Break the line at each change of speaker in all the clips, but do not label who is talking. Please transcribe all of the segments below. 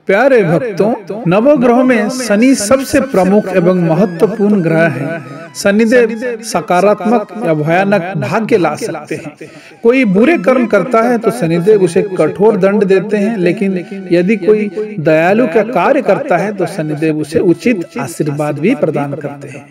प्यारे भक्तों, नवग्रहों में शनि सबसे प्रमुख एवं महत्वपूर्ण ग्रह है। शनिदेव सकारात्मक या भयानक भाग्य ला सकते हैं। कोई बुरे कर्म करता है तो शनिदेव उसे कठोर दंड देते हैं, लेकिन यदि कोई दयालु का कार्य करता है तो शनिदेव उसे उचित आशीर्वाद भी प्रदान करते हैं।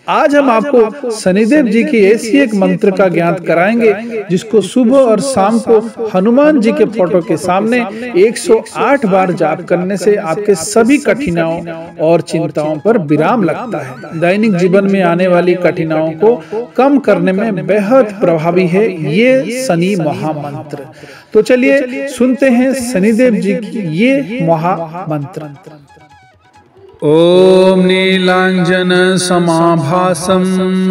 आज हम आपको शनिदेव जी की ऐसी एक मंत्र का ज्ञात कराएंगे जिसको सुबह और शाम को हनुमान जी के फोटो के सामने 108 बार जाप करने से आपके सभी कठिनाइयों और चिंताओं पर विराम लगता है। दैनिक जीवन में आने वाली कठिनाइयों को कम करने में बेहद प्रभावी है ये शनि महामंत्र। तो चलिए सुनते हैं शनिदेव जी की ये महामंत्र।
ओम नीलांजन समाभासं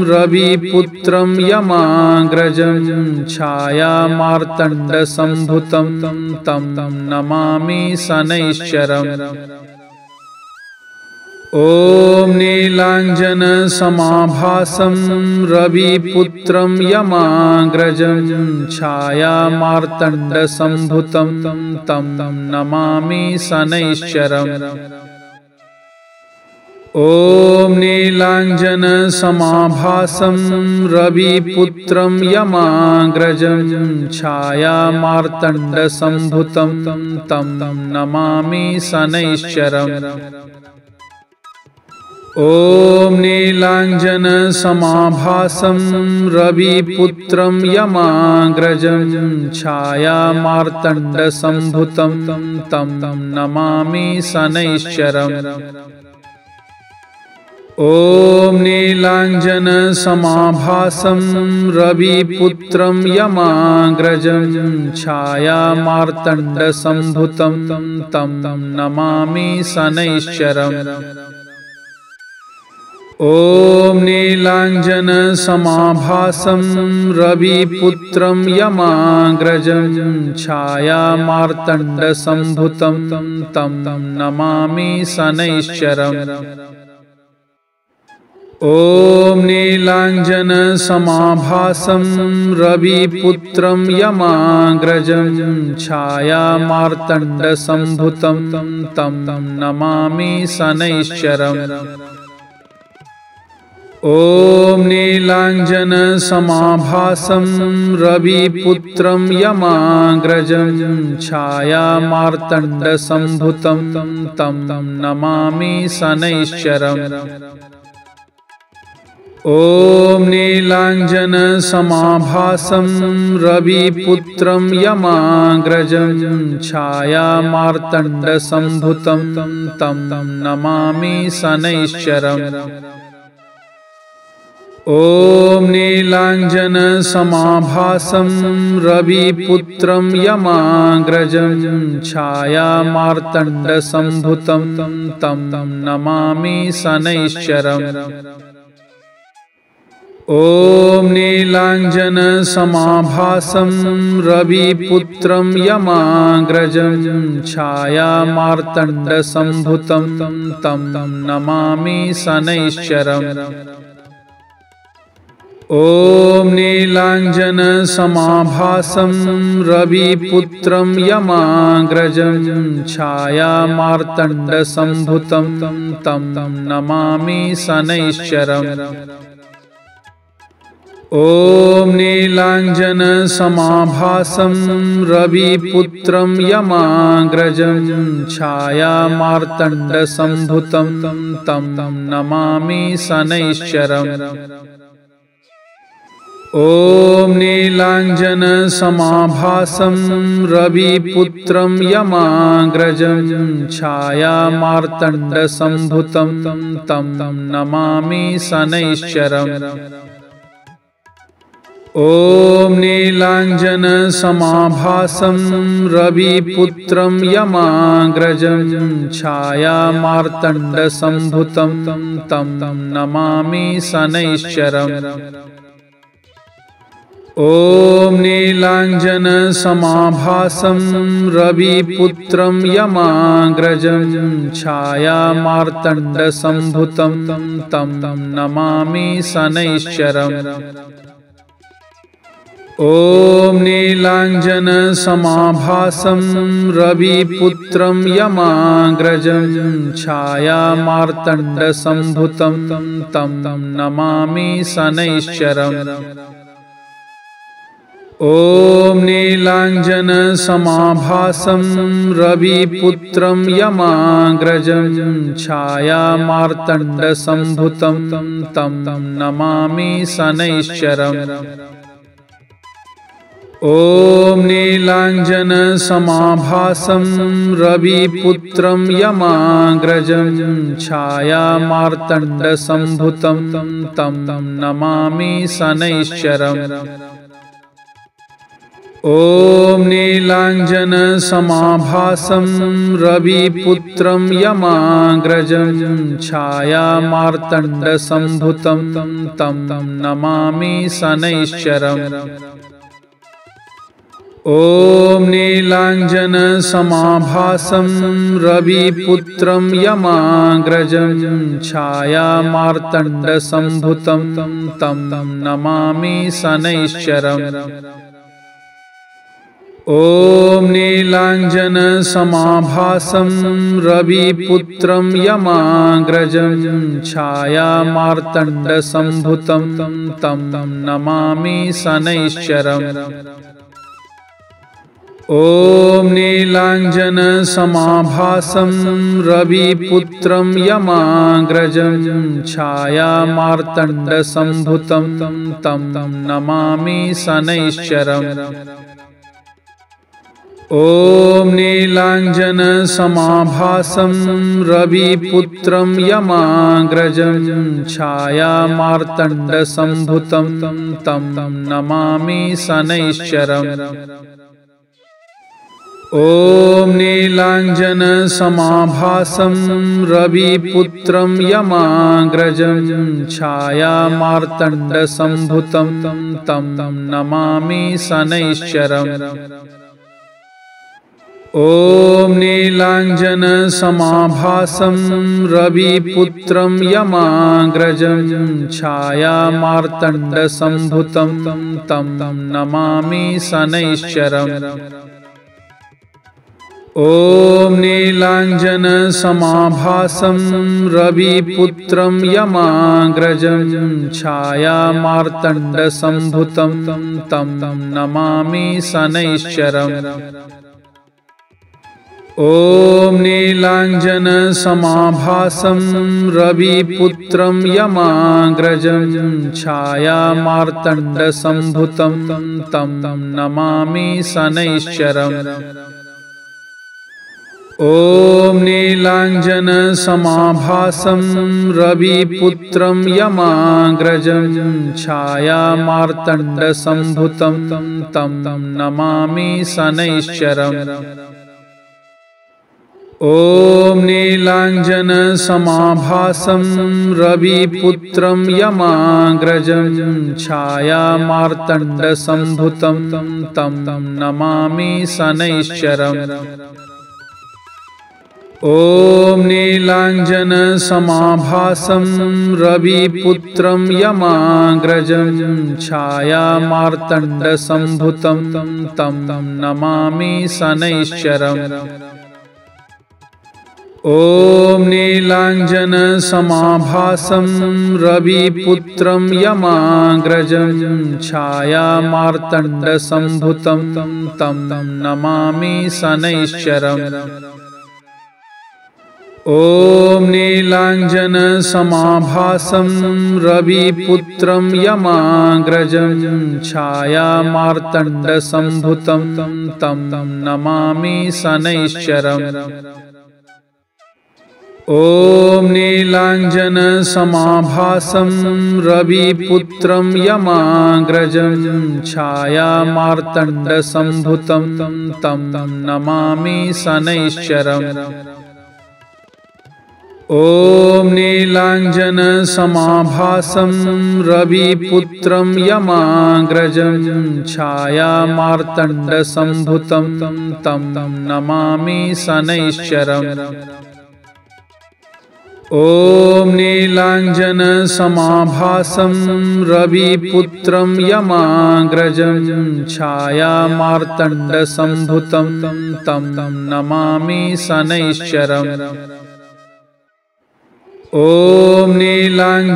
रविपुत्रं यमाग्रजं छाया मार्तंड संभुतं तं नमामि शनैश्चरम्। ओम नीलांजन समाभासं रविपुत्रं यमाग्रजं छाया मार्तंड संभुतं तं नमामि शनैश्चरम्। ओम नीलांजन समाभासं रविपुत्रं यमाग्रजं छाया मार्तंड संभुतं तं नमामि शनैश्चरम्। ओम नीलांजन समाभासं रविपुत्रं यमाग्रजं छाया मार्तंड संभुतं तं नमामि शनैश्चरम्। ओम नीलांजन समाभासं रविपुत्रं यमाग्रजं छाया मार्तंड संभुतं तं नमामि शनैश्चरम्। ओम नीलांजन समाभासं रविपुत्रं यमाग्रजं छाया मार्तंड संभुतं तं नमामि शनैश्चरम्। ओम नीलांजन समाभासं रविपुत्रं यमाग्रजं छाया मार्तंड संभुतं तं नमामि शनैश्चरम्। ओम नीलांजन समाभासं रविपुत्रं यमाग्रजं छाया मार्तंड संभुतं तं नमामि शनैश्चरम्। ओम नीलांजन समाभासं रविपुत्रं यमाग्रजं छाया मार्तंड संभुतं तं नमामि शनैश्चरम्। ओम नीलांजन समाभासं रविपुत्रं यमाग्रजं छाया मार्तंड संभुतं तं नमामि शनैश्चरम्। ओम नीलांजन समाभासं रविपुत्रं यमाग्रजं छाया मार्तंड संभुतं तं नमामि शनैश्चरम्। ओम नीलांजन समाभासं रविपुत्रं यमाग्रजं छाया मार्तंड संभुतं तं नमामि शनैश्चरम्। ओम नीलांजन समाभासं रविपुत्रं यमाग्रजं छाया मार्तंड संभुतं तं नमामि शनैश्चरम्। ओम नीलांजन समाभासं रविपुत्रं यमाग्रजं छाया मार्तंड संभुतं तं नमामि शनैश्चरम्। ओम नीलांजन समाभासं रविपुत्रं यमाग्रजं छाया मार्तंड संभुतं तं नमामि शनैश्चरम्। ओम नीलांजन समाभासं रविपुत्रं यमाग्रजं छाया मार्तंड संभुतं तं नमामि शनैश्चरम्। ॐ नीलाञ्जनसमाभासं रविपुत्रं यमाग्रजं छायामार्तण्डसम्भुतं तं नमामि शनैश्चरम्। ॐ नीलाञ्जनसमाभासं रविपुत्रं यमाग्रजं छायामार्तण्डसम्भुतं तं नमामि शनैश्चरम्। ॐ नीलाञ्जनसमाभासं रविपुत्रं यमाग्रजं छायामार्तण्डसम्भुतं तं नमामि शनैश्चरम्। ॐ नीलाञ्जनसमाभासं रविपुत्रं यमाग्रजं छायामार्तण्डसम्भुतं तं नमामि शनैश्चरम्। ॐ नीलाञ्जनसमाभासं रविपुत्रं यमाग्रजं छायामार्तण्डसम्भुतं तं नमामि शनैश्चरम्। ॐ नीलाञ्जनसमाभासं रविपुत्रं यमाग्रजं छायामार्तण्डसम्भुतं तं नमामि शनैश्चरम्। ॐ नीलाञ्जनसमाभासं रविपुत्रं यमाग्रजं छायामार्तण्डसम्भुतं तं नमामि शनैश्चरम्। ॐ नीलाञ्जनसमाभासं रविपुत्रं यमाग्रजं छायामार्तण्डसम्भुतं तं नमामि शनैश्चरम्। ॐ नीलाञ्जनसमाभासं रविपुत्रं यमाग्रजं छायामार्तण्डसम्भुतं तं नमामि शनैश्चरम्। ॐ नीलाञ्जनसमाभासं रविपुत्रं यमाग्रजं छायामार्तण्डसम्भुतं तं नमामि शनैश्चरम्। ॐ नीलाञ्जनसमाभासं रविपुत्रं यमाग्रजं छायामार्तण्डसम्भुतं तं नमामि शनैश्चरम्। ॐ नीलाञ्जनसमाभासं रविपुत्रं यमाग्रजं छायामार्तण्डसम्भुतं तं नमामि शनैश्चरम्। ॐ नीलाञ्जनसमाभासं रविपुत्रं यमाग्रजं छायामार्तण्डसम्भुतं तं नमामि शनैश्चरम्। ॐ नीलाञ्जनसमाभासं रविपुत्रं यमाग्रजं छायामार्तण्डसम्भुतं तं नमामि शनैश्चरम्। ॐ नीलाञ्जनसमाभासं रविपुत्रं यमाग्रजं छायामार्तण्डसम्भुतं तं नमामि शनैश्चरम्। ॐ नीलाञ्जनसमाभासं रविपुत्रं यमाग्रजं छायामार्तण्डसम्भुतं तं नमामि शनैश्चरम्। ॐ नीलाञ्जनसमाभासं रविपुत्रं यमाग्रजं छायामार्तण्डसम्भुतं तं नमामि शनैश्चरम्। ॐ नीलाञ्जनसमाभासं रविपुत्रं यमाग्रजं छायामार्तण्डसम्भुतं तं नमामि शनैश्चरम्। ॐ नीलाञ्जनसमाभासं रविपुत्रं यमाग्रजं छायामार्तण्डसम्भुतं तं नमामि शनैश्चरम्। ॐ नीलाञ्जनसमाभासं रविपुत्रं यमाग्रजं छायामार्तण्डसम्भुतं तं नमामि शनैश्चरम्। ॐ नीलाञ्जनसमाभासं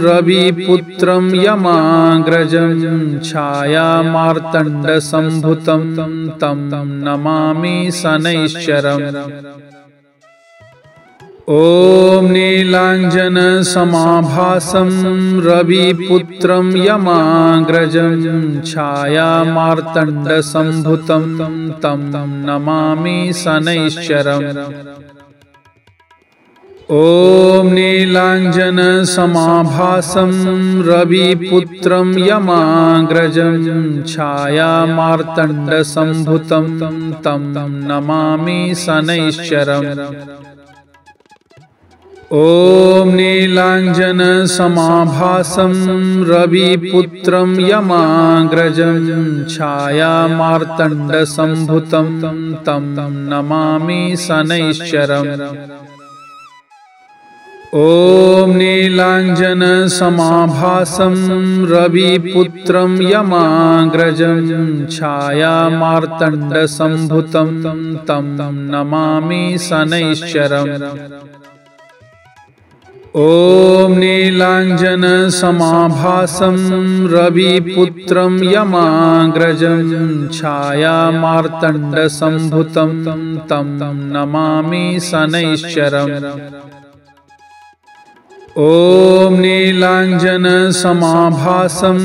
रविपुत्रं यमाग्रजं छायामार्तण्डसम्भुतं तं नमामि शनैश्चरम्। ॐ नीलाञ्जनसमाभासं रविपुत्रं यमाग्रजं छायामार्तण्डसम्भुतं तं नमामि शनैश्चरम्। ॐ नीलाञ्जनसमाभासं रविपुत्रं यमाग्रजं छायामार्तण्डसम्भुतं तं नमामि शनैश्चरम्। ॐ नीलाञ्जनसमाभासं रविपुत्रं यमाग्रजं छायामार्तण्डसम्भुतं तं नमामि शनैश्चरम्। ॐ नीलाञ्जनसमाभासं रविपुत्रं यमाग्रजं छायामार्तण्डसम्भुतं तं नमामि शनैश्चरम्। ॐ नीलाञ्जनसमाभासं रविपुत्रं यमाग्रजं छायामार्तण्डसम्भुतं तं नमामि शनैश्चरम्। ॐ नीलाञ्जनसमाभासं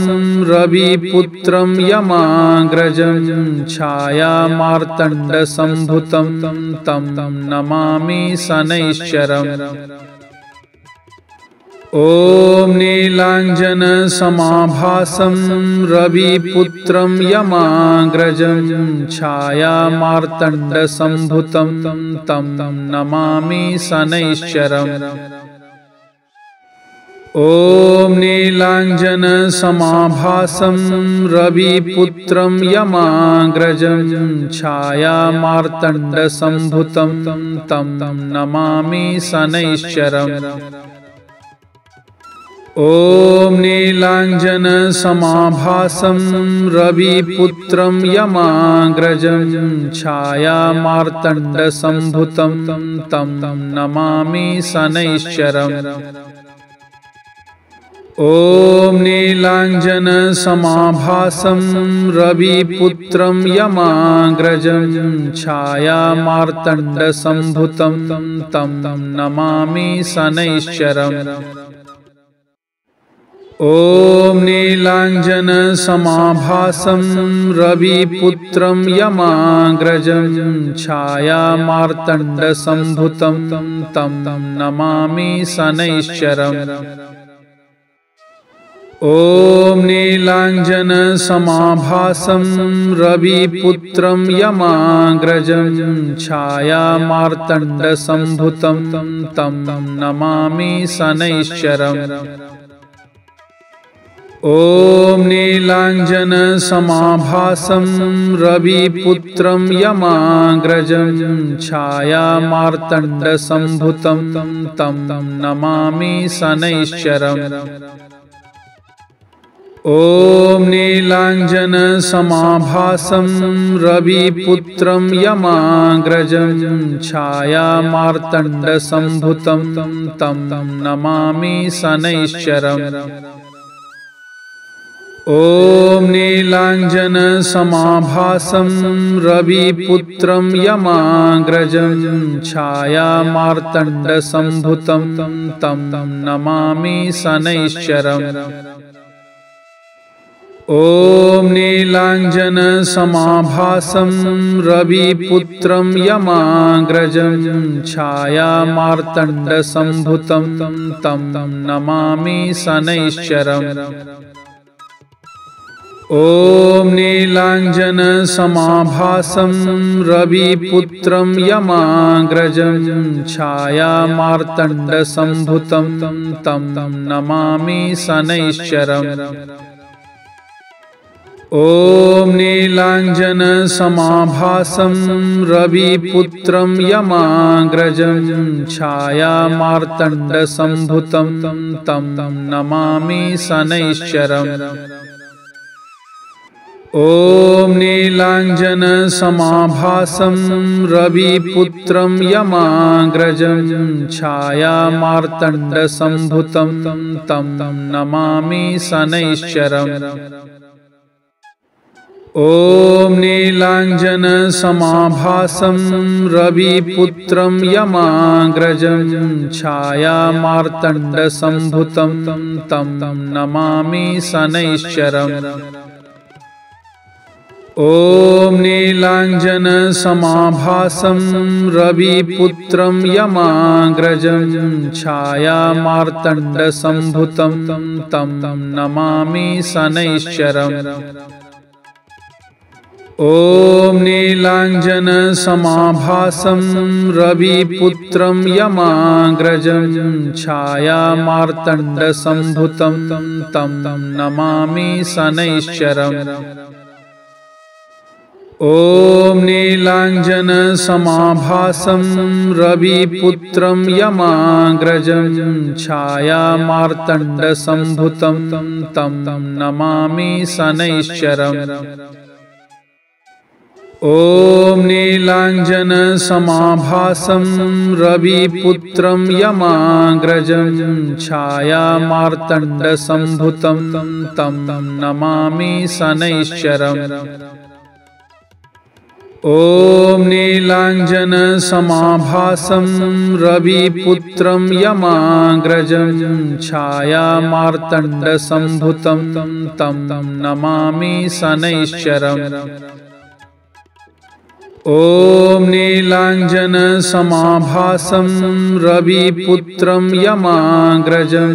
रविपुत्रं यमाग्रजं छायामार्तण्डसम्भुतं तं नमामि शनैश्चरम्। ॐ नीलाञ्जनसमाभासं रविपुत्रं यमाग्रजं छायामार्तण्डसम्भुतं तं नमामि शनैश्चरम्। ॐ नीलाञ्जनसमाभासं रविपुत्रं यमाग्रजं छायामार्तण्डसम्भुतं तं नमामि शनैश्चरम्। ॐ नीलाञ्जनसमाभासं रविपुत्रं यमाग्रजं छायामार्तण्डसम्भुतं तं नमामि शनैश्चरम्। ॐ नीलाञ्जनसमाभासं रविपुत्रं यमाग्रजं छायामार्तण्डसम्भुतं तं नमामि शनैश्चरम्। ॐ नीलाञ्जनसमाभासं रविपुत्रं यमाग्रजं छायामार्तण्डसम्भुतं तं नमामि शनैश्चरम्। ॐ नीलाञ्जनसमाभासं रविपुत्रं यमाग्रजं छायामार्तण्डसम्भुतं तं नमामि शनैश्चरम्। ॐ नीलाञ्जनसमाभासं रविपुत्रं यमाग्रजं छायामार्तण्डसम्भुतं तं नमामि शनैश्चरम्। ॐ नीलाञ्जनसमाभासं रविपुत्रं यमाग्रजं छायामार्तण्डसम्भुतं तं नमामि शनैश्चरम्। ॐ नीलाञ्जनसमाभासं रविपुत्रं यमाग्रजं छायामार्तण्डसम्भुतं तं नमामि शनैश्चरम्। ॐ नीलाञ्जनसमाभासं रविपुत्रं यमाग्रजं छायामार्तण्डसम्भुतं तं नमामि शनैश्चरम्। ॐ नीलाञ्जनसमाभासं रविपुत्रं यमाग्रजं छायामार्तण्डसम्भुतं तं नमामि शनैश्चरम्। ॐ नीलाञ्जनसमाभासं रविपुत्रं यमाग्रजं छायामार्तण्डसम्भुतं तं नमामि शनैश्चरम्। ॐ नीलाञ्जनसमाभासं रविपुत्रं यमाग्रजं छायामार्तण्डसम्भुतं तं नमामि शनैश्चरम्। ॐ नीलाञ्जनसमाभासं रविपुत्रं यमाग्रजं छायामार्तण्डसम्भुतं तं नमामि शनैश्चरम्। ॐ नीलाञ्जनसमाभासं रविपुत्रं यमाग्रजं छायामार्तण्डसम्भुतं तं नमामि शनैश्चरम्। ॐ नीलाञ्जनसमाभासं रविपुत्रं यमाग्रजं छायामार्तण्डसम्भुतं तं नमामि शनैश्चरम्। ॐ नीलाञ्जनसमाभासं रविपुत्रं यमाग्रजं छायामार्तण्डसम्भुतं तं नमामि शनैश्चरम्। ॐ नीलाञ्जनसमाभासं रविपुत्रं यमाग्रजं छायामार्तण्डसम्भुतं तं नमामि शनैश्चरम्। ॐ नीलाञ्जनसमाभासं रविपुत्रं यमाग्रजं छायामार्तण्डसम्भुतं तं नमामि शनैश्चरम्। ॐ नीलाञ्जनसमाभासं रविपुत्रं यमाग्रजं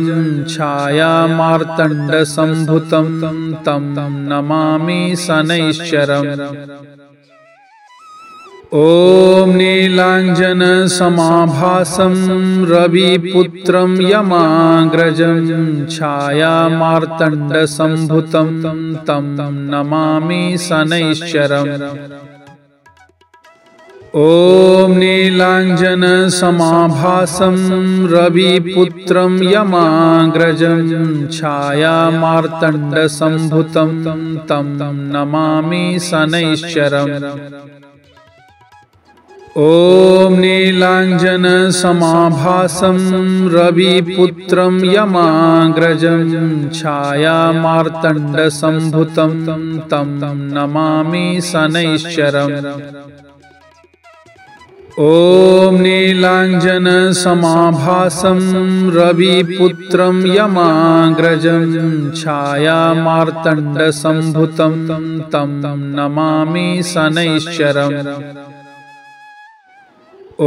छायामार्तण्डसम्भुतं तं नमामि शनैश्चरम्। ॐ नीलाञ्जनसमाभासं रविपुत्रं यमाग्रजं छायामार्तण्डसम्भुतं तं नमामि शनैश्चरम्। ॐ नीलाञ्जनसमाभासं रविपुत्रं यमाग्रजं छायामार्तण्डसम्भुतं तं नमामि शनैश्चरम्। ॐ नीलाञ्जनसमाभासं रविपुत्रं यमाग्रजं छायामार्तण्डसम्भुतं तं नमामि शनैश्चरम्। ॐ नीलाञ्जनसमाभासं रविपुत्रं यमाग्रजं छायामार्तण्डसम्भुतं तं नमामि शनैश्चरम्। ॐ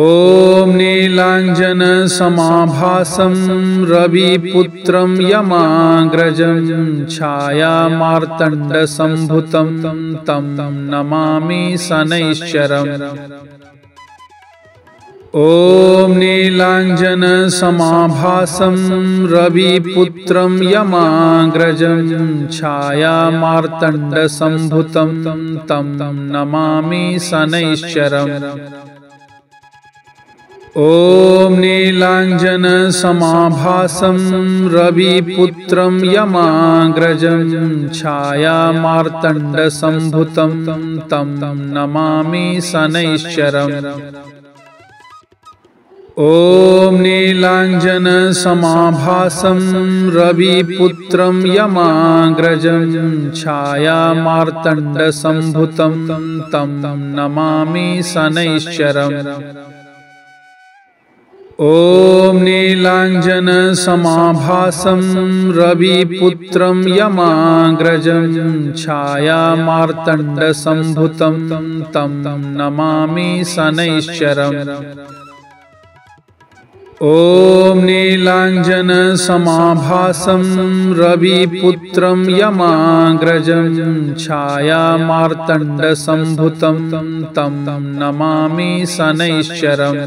नीलाञ्जनसमाभासं रविपुत्रं यमाग्रजं छायामार्तण्डसम्भुतं तं नमामि शनैश्चरम्। ॐ नीलाञ्जनसमाभासं रविपुत्रं यमाग्रजं छायामार्तण्डसम्भुतं तं नमामि शनैश्चरम्। ॐ नीलाञ्जनसमाभासं रविपुत्रं यमाग्रजं छायामार्तण्डसम्भुतं तं नमामि शनैश्चरम्। ॐ नीलाञ्जनसमाभासं रविपुत्रं यमाग्रजं छायामार्तण्डसम्भुतं तं नमामि शनैश्चरम्। ॐ नीलाञ्जनसमाभासं रविपुत्रं यमाग्रजं छायामार्तण्डसम्भुतं तं नमामि शनैश्चरम्। ॐ नीलाञ्जनसमाभासं रविपुत्रं यमाग्रजं छायामार्तण्डसम्भुतं तं नमामि शनैश्चरम्।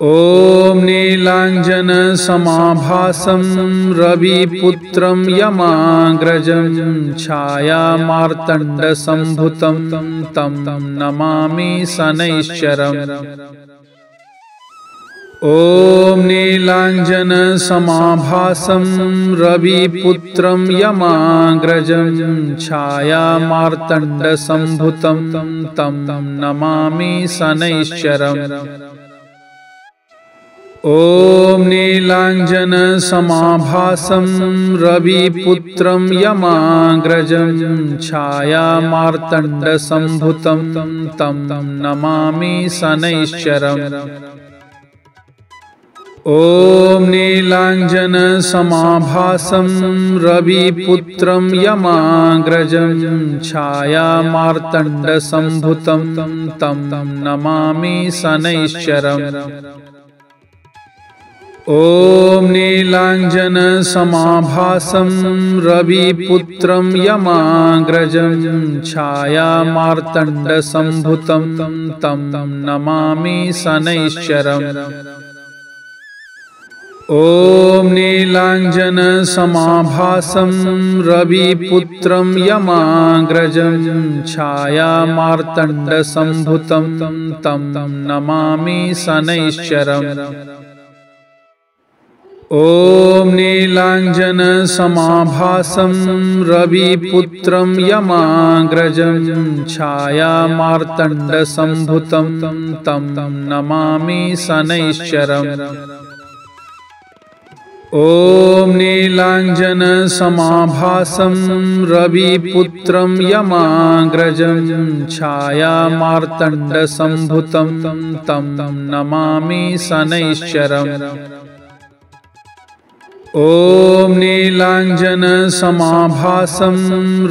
ॐ नीलाञ्जनसमाभासं रविपुत्रं यमाग्रजं छायामार्तण्डसम्भुतं तं नमामि शनैश्चरम्। ॐ नीलाञ्जनसमाभासं रविपुत्रं यमाग्रजं छायामार्तण्डसम्भुतं तं नमामि शनैश्चरम्। ॐ नीलाञ्जनसमाभासं रविपुत्रं यमाग्रजं छायामार्तण्डसम्भुतं तं नमामि शनैश्चरम्। ॐ नीलाञ्जनसमाभासं रविपुत्रं यमाग्रजं छायामार्तण्डसम्भुतं तं नमामि शनैश्चरम्। ॐ नीलाञ्जनसमाभासं रविपुत्रं यमाग्रजं छायामार्तण्डसम्भुतं तं नमामि शनैश्चरम्। ॐ नीलाञ्जनसमाभासं रविपुत्रं यमाग्रजं छायामार्तण्डसम्भुतं तं नमामि शनैश्चरम्। ॐ नीलाञ्जनसमाभासं रविपुत्रं यमाग्रजं छायामार्तण्डसम्भुतं तं नमामि शनैश्चरम्। ॐ नीलाञ्जनसमाभासं रविपुत्रं यमाग्रजं छायामार्तण्डसम्भुतं तं नमामि शनैश्चरम्। ॐ नीलाञ्जनसमाभासं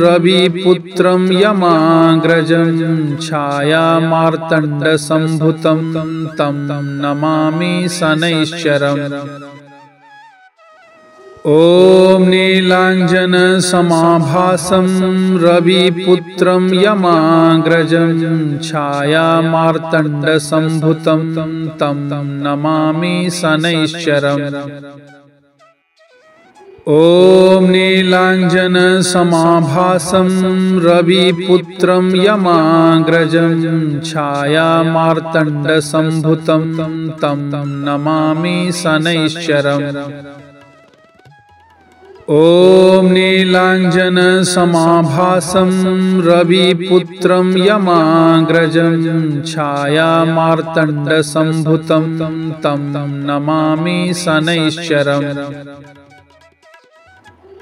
रविपुत्रं यमाग्रजं छायामार्तण्डसम्भुतं तं नमामि शनैश्चरम्। ॐ नीलाञ्जनसमाभासं रविपुत्रं यमाग्रजं छायामार्तण्डसम्भुतं तं नमामि शनैश्चरम्। ॐ नीलाञ्जनसमाभासं रविपुत्रं यमाग्रजं छायामार्तण्डसम्भुतं तं नमामि शनैश्चरम्। ॐ नीलाञ्जनसमाभासं रविपुत्रं यमाग्रजं छायामार्तण्डसम्भुतं तं नमामि शनैश्चरम्।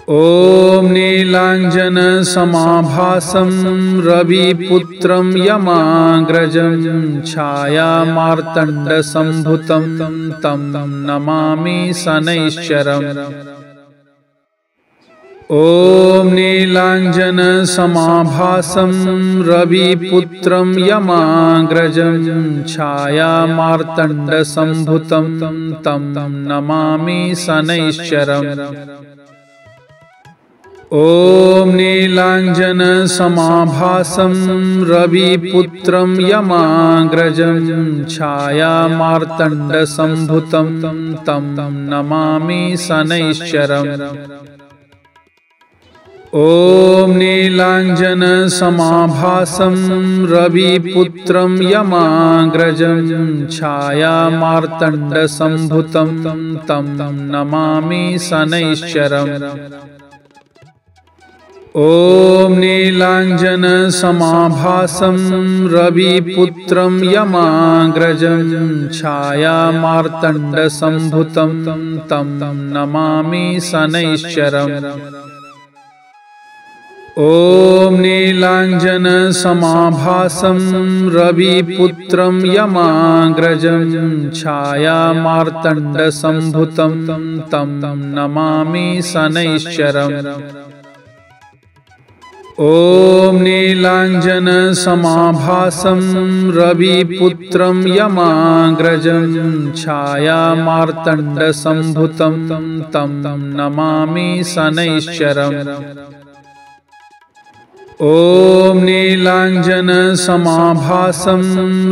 ॐ नीलाञ्जनसमाभासं रविपुत्रं यमाग्रजं छायामार्तण्डसम्भुतं तं नमामि शनैश्चरम्। ॐ नीलाञ्जनसमाभासं रविपुत्रं यमाग्रजं छायामार्तण्डसम्भुतं तं नमामि शनैश्चरम्। ॐ नीलाञ्जनसमाभासं रविपुत्रं यमाग्रजं छायामार्तण्डसम्भुतं तं नमामि शनैश्चरम्। ॐ नीलाञ्जनसमाभासं रविपुत्रं यमाग्रजं छायामार्तण्डसम्भुतं तं नमामि शनैश्चरम्। ॐ नीलाञ्जनसमाभासं रविपुत्रं यमाग्रजं छायामार्तण्डसम्भुतं तं नमामि शनैश्चरम्। ॐ नीलाञ्जनसमाभासं रविपुत्रं यमाग्रजं छायामार्तण्डसम्भुतं तं नमामि शनैश्चरम्। ॐ नीलाञ्जनसमाभासं रविपुत्रं यमाग्रजं छायामार्तण्डसम्भुतं तं नमामि शनैश्चरम्। ॐ नीलाञ्जनसमाभासं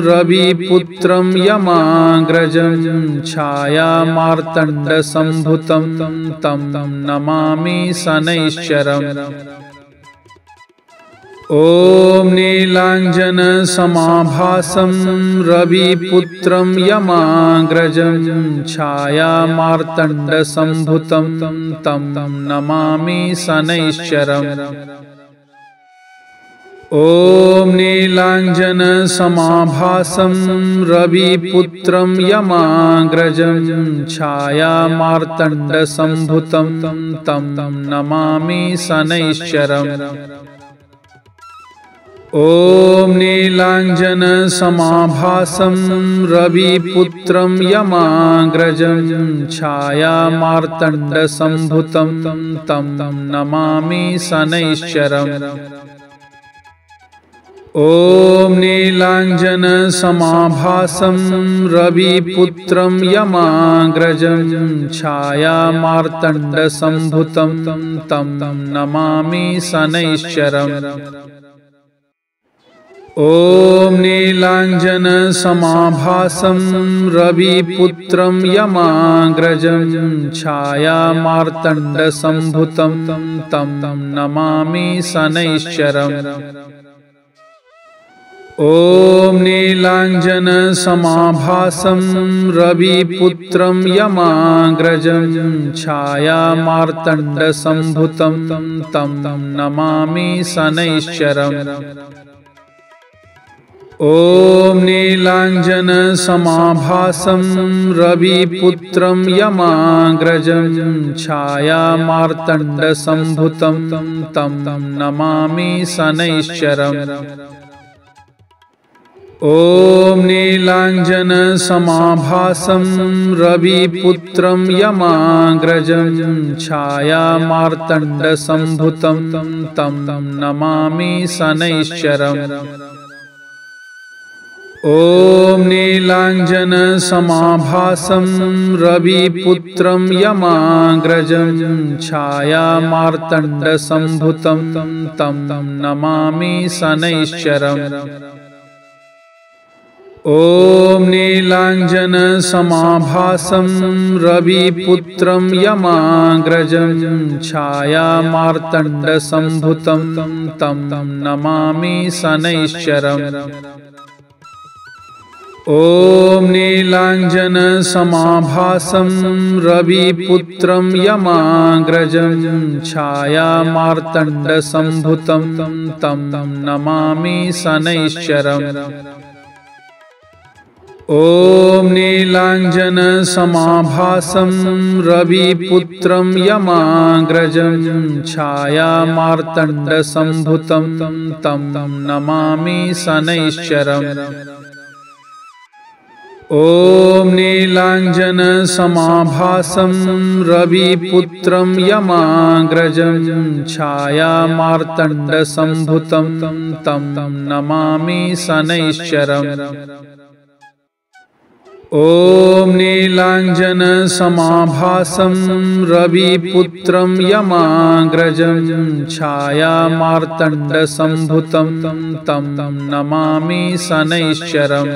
रविपुत्रं यमाग्रजं छायामार्तण्डसम्भुतं तं नमामि शनैश्चरम्। ॐ नीलाञ्जनसमाभासं रविपुत्रं यमाग्रजं छायामार्तण्डसम्भुतं तं नमामि शनैश्चरम्। ॐ नीलाञ्जनसमाभासं रविपुत्रं यमाग्रजं छायामार्तण्डसम्भुतं तं नमामि शनैश्चरम्। ॐ नीलाञ्जनसमाभासं रविपुत्रं यमाग्रजं छायामार्तण्डसम्भुतं तं नमामि शनैश्चरम्। ॐ नीलाञ्जनसमाभासं रविपुत्रं यमाग्रजं छायामार्तण्डसम्भुतं तं नमामि शनैश्चरम्। ॐ नीलाञ्जनसमाभासं रविपुत्रं यमाग्रजं छायामार्तण्डसम्भुतं तं नमामि शनैश्चरम्। ॐ नीलाञ्जनसमाभासं रविपुत्रं यमाग्रजं छायामार्तण्डसम्भुतं तं नमामि शनैश्चरम्। ॐ नीलाञ्जनसमाभासं रविपुत्रं यमाग्रजं छायामार्तण्डसम्भुतं तं नमामि शनैश्चरम्। ॐ नीलाञ्जनसमाभासं रविपुत्रं यमाग्रजं छायामार्तण्डसम्भुतं तं नमामि शनैश्चरम्। ॐ नीलाञ्जनसमाभासं रविपुत्रं यमाग्रजं छायामार्तण्डसम्भुतं तं नमामि शनैश्चरम्। ॐ नीलाञ्जनसमाभासं रविपुत्रं यमाग्रजं छायामार्तण्डसम्भुतं तं नमामि शनैश्चरम्। ॐ नीलाञ्जनसमाभासं रविपुत्रं यमाग्रजं छायामार्तण्डसम्भुतं तं नमामि शनैश्चरम्। ॐ नीलाञ्जनसमाभासं रविपुत्रं यमाग्रजं छायामार्तण्डसम्भुतं तं नमामि शनैश्चरम्। ॐ नीलाञ्जनसमाभासं रविपुत्रं यमाग्रजं छायामार्तण्डसम्भुतं तं नमामि शनैश्चरम्। ॐ नीलाञ्जनसमाभासं रविपुत्रं यमाग्रजं छायामार्तण्डसम्भुतं तं नमामि शनैश्चरम्।